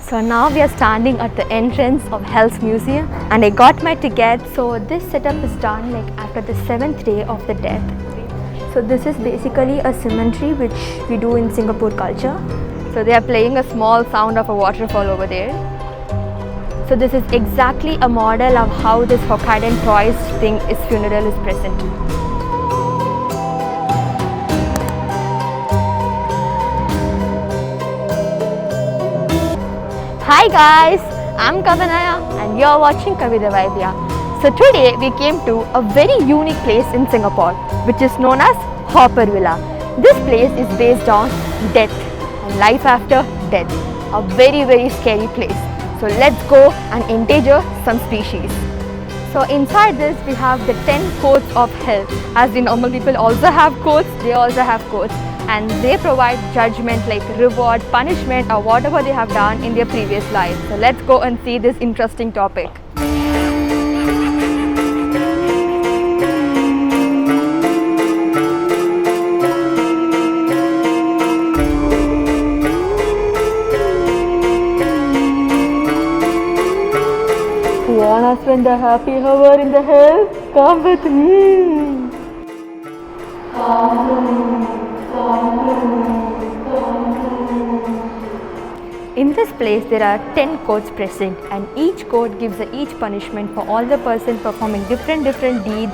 So now we are standing at the entrance of Hell's Museum and I got my ticket. So this setup is done like after the 7th day of the death. So this is basically a cemetery which we do in Singapore culture. So they are playing a small sound of a waterfall over there. So this is exactly a model of how this Hokkaido tourist thing is funeral is present. Hi guys, I'm Kavanaya and you're watching Kavida Vaibhya. So today we came to a very unique place in Singapore which is known as Haw Par Villa. This place is based on death and life after death. A very scary place. So let's go and endanger some species. So inside this we have the 10 codes of hell. As the normal people also have codes, they also have codes. And they provide judgment like reward, punishment or whatever they have done in their previous life. So let's go and see this interesting topic. Wanna spend a happy hour in the hell? Come with me! In this place there are 10 codes present and each code gives each punishment for all the person performing different deeds,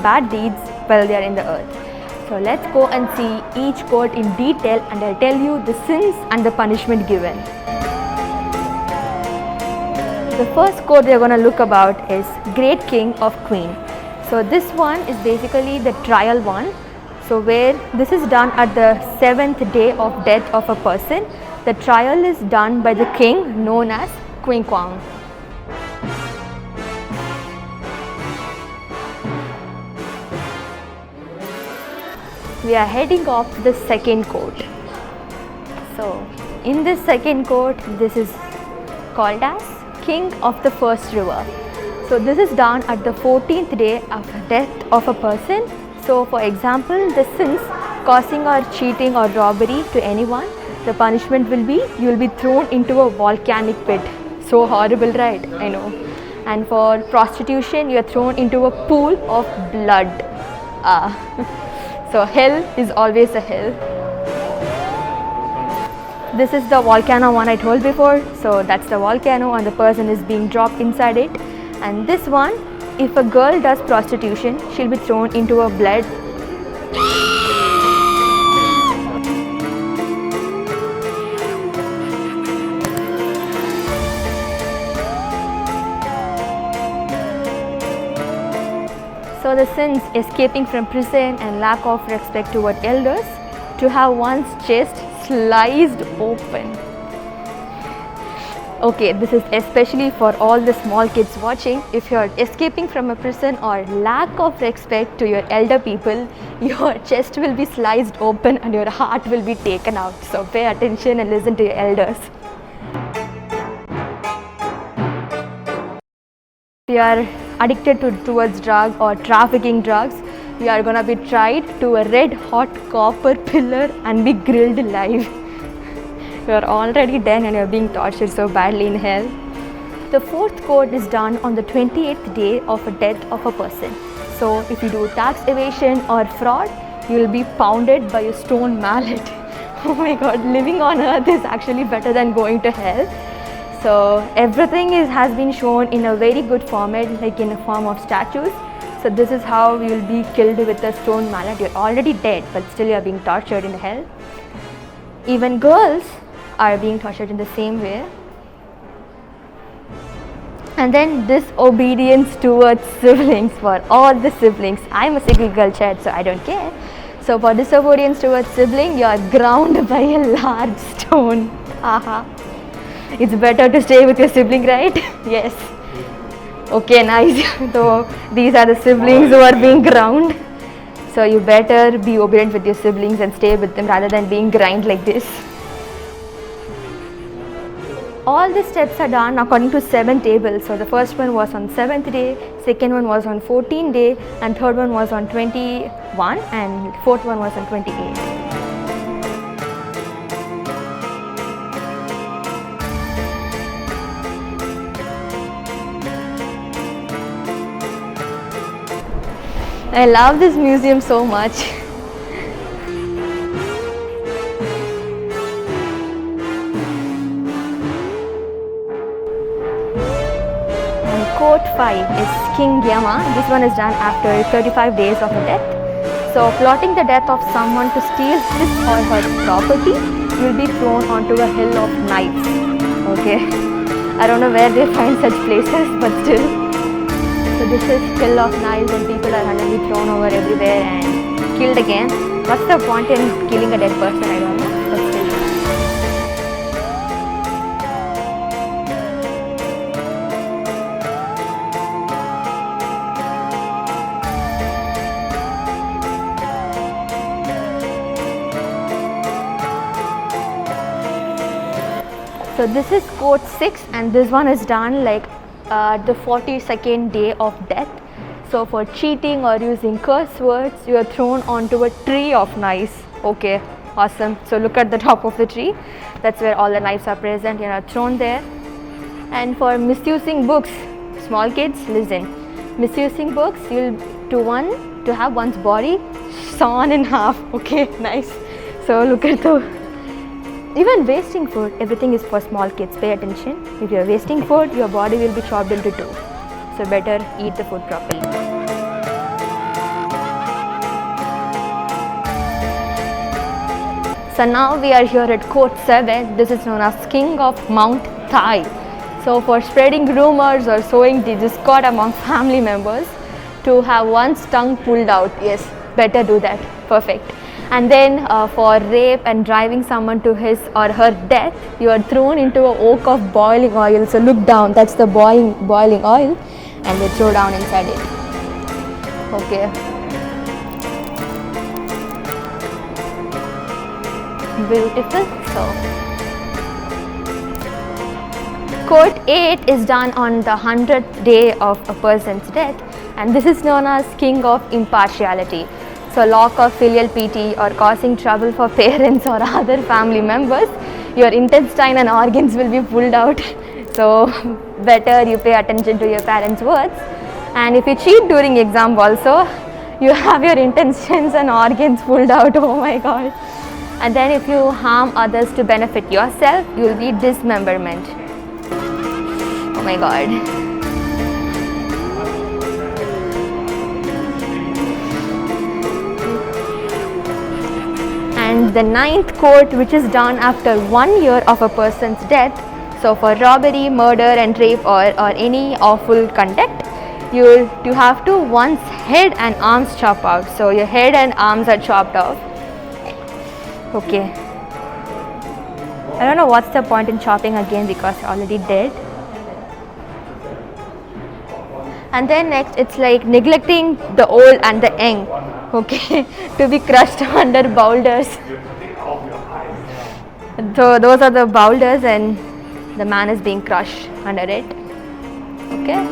bad deeds while they are in the earth. So let's go and see each code in detail and I'll tell you the sins and the punishment given. The first code we are going to look about is Great King of Queen. So this one is basically the trial one. So where this is done at the 7th day of death of a person. The trial is done by the king known as Queen Kwang. We are heading off to the second court. So in this second court, this is called as King of the First River. So this is done at the 14th day of death of a person. So for example, the sins causing or cheating or robbery to anyone, the punishment will be you will be thrown into a volcanic pit. So horrible, right? I know. And for prostitution, you are thrown into a pool of blood. So hell is always a hell. This is the volcano one I told before. So that's the volcano and the person is being dropped inside it. And this one, if a girl does prostitution, she'll be thrown into a blood. So the sins escaping from prison and lack of respect toward elders, to have one's chest sliced open. Okay, this is especially for all the small kids watching. If you are escaping from a prison or lack of respect to your elder people, your chest will be sliced open and your heart will be taken out. So pay attention and listen to your elders. If you are addicted towards drug or trafficking drugs, you are gonna be tried to a red hot copper pillar and be grilled alive. You are already dead and you are being tortured so badly in hell. The fourth code is done on the 28th day of a death of a person. So if you do tax evasion or fraud, you will be pounded by a stone mallet. Oh my god, living on earth is actually better than going to hell. So everything has been shown in a very good format, like in a form of statues. So this is how you will be killed with a stone mallet. You're already dead, but still you are being tortured in hell. Even girls are being tortured in the same way. And then disobedience towards siblings for all the siblings. I'm a single girl child, so I don't care. So for disobedience towards sibling, you are ground by a large stone. Haha. It's better to stay with your sibling, right? Yes. Okay, nice. So these are the siblings who are being ground. So you better be obedient with your siblings and stay with them rather than being grind like this. All the steps are done according to 7 tables. So the first one was on 7th day, second one was on 14th day, and third one was on 21, and fourth one was on 28. I love this museum so much. Quote 5 is King Yama. This one is done after 35 days of a death. So, plotting the death of someone to steal his or her property, you will be thrown onto a hill of knives. Okay, I don't know where they find such places, but still. So, this is hill of knives, and people are randomly thrown over everywhere and killed again. What's the point in killing a dead person? I don't know, but still. So this is quote 6, and this one is done like the 42nd day of death. So for cheating or using curse words, you are thrown onto a tree of knives. Okay, awesome. So look at the top of the tree. That's where all the knives are present. You are thrown there. And for misusing books, small kids, listen. Misusing books, you'll to have one's body sawn in half. Okay, nice. So look at the. Even wasting food, everything is for small kids. Pay attention. If you are wasting food, your body will be chopped into two. So better eat the food properly. So now we are here at quote 7. This is known as King of Mount Thai. So for spreading rumors or sowing discord among family members, to have one's tongue pulled out. Yes, better do that. Perfect. And then for rape and driving someone to his or her death, you are thrown into an oak of boiling oil. So look down, that's the boiling oil, and they throw down inside it. Okay. Beautiful. So quote 8 is done on the 100th day of a person's death, and this is known as King of Impartiality. So lack of filial piety or causing trouble for parents or other family members, your intestine and organs will be pulled out. So better you pay attention to your parents' words. And if you cheat during exam also, you have your intestines and organs pulled out. Oh my God. And then if you harm others to benefit yourself, you will be dismemberment. Oh my God. And the 9th quote, which is done after 1 year of a person's death. So for robbery, murder and rape or any awful conduct, you have to one's head and arms chop out. So your head and arms are chopped off. Okay. I don't know what's the point in chopping again because you're already dead. And then next, it's like neglecting the old and the young. Okay, to be crushed under boulders. So those are the boulders, and the man is being crushed under it. Okay.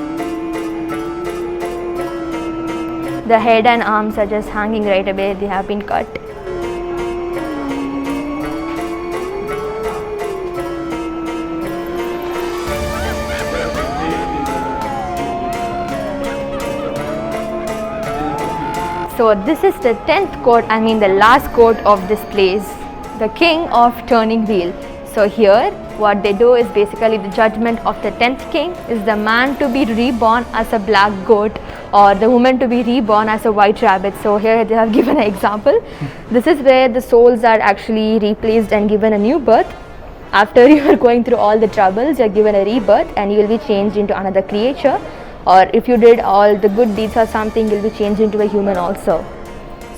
The head and arms are just hanging right away. They have been cut. So this is the 10th quote, the last quote of this place, the King of Turning Wheel. So here what they do is basically the judgment of the 10th king is the man to be reborn as a black goat or the woman to be reborn as a white rabbit. So here they have given an example. This is where the souls are actually replaced and given a new birth. After you are going through all the troubles, you are given a rebirth and you will be changed into another creature. Or if you did all the good deeds or something, you'll be changed into a human also.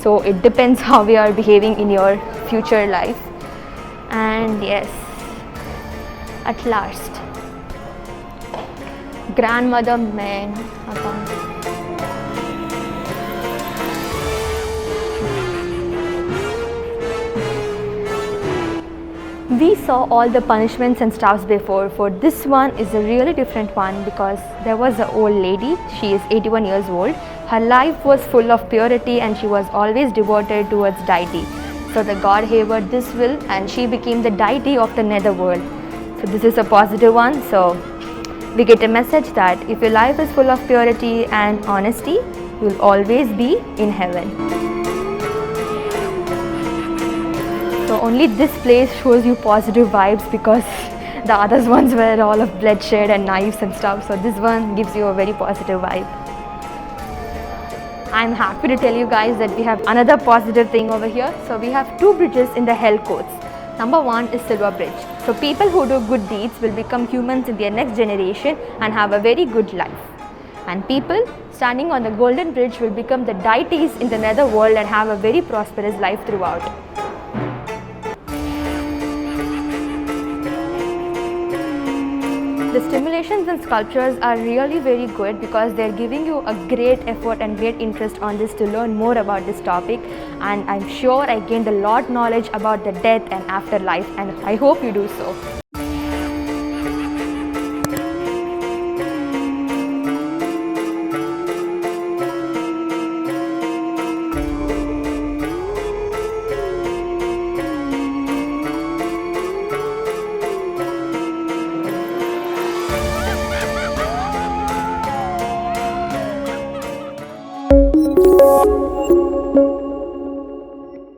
So it depends how we are behaving in your future life. And yes, at last, grandmother man account. We saw all the punishments and stuffs before. For this one is a really different one because there was an old lady. She is 81 years old. Her life was full of purity and she was always devoted towards deity. So the god gave her this will and she became the deity of the netherworld. So this is a positive one. So we get a message that if your life is full of purity and honesty, you will always be in heaven. So only this place shows you positive vibes, because the other ones were all of bloodshed and knives and stuff. So this one gives you a very positive vibe. I'm happy to tell you guys that we have another positive thing over here. So we have two bridges in the hell courts. Number one is Silver Bridge. So people who do good deeds will become humans in their next generation and have a very good life. And people standing on the Golden Bridge will become the deities in the nether world and have a very prosperous life throughout. The stimulations and sculptures are really very good, because they're giving you a great effort and great interest on this to learn more about this topic, and I'm sure I gained a lot knowledge about the death and afterlife, and I hope you do so.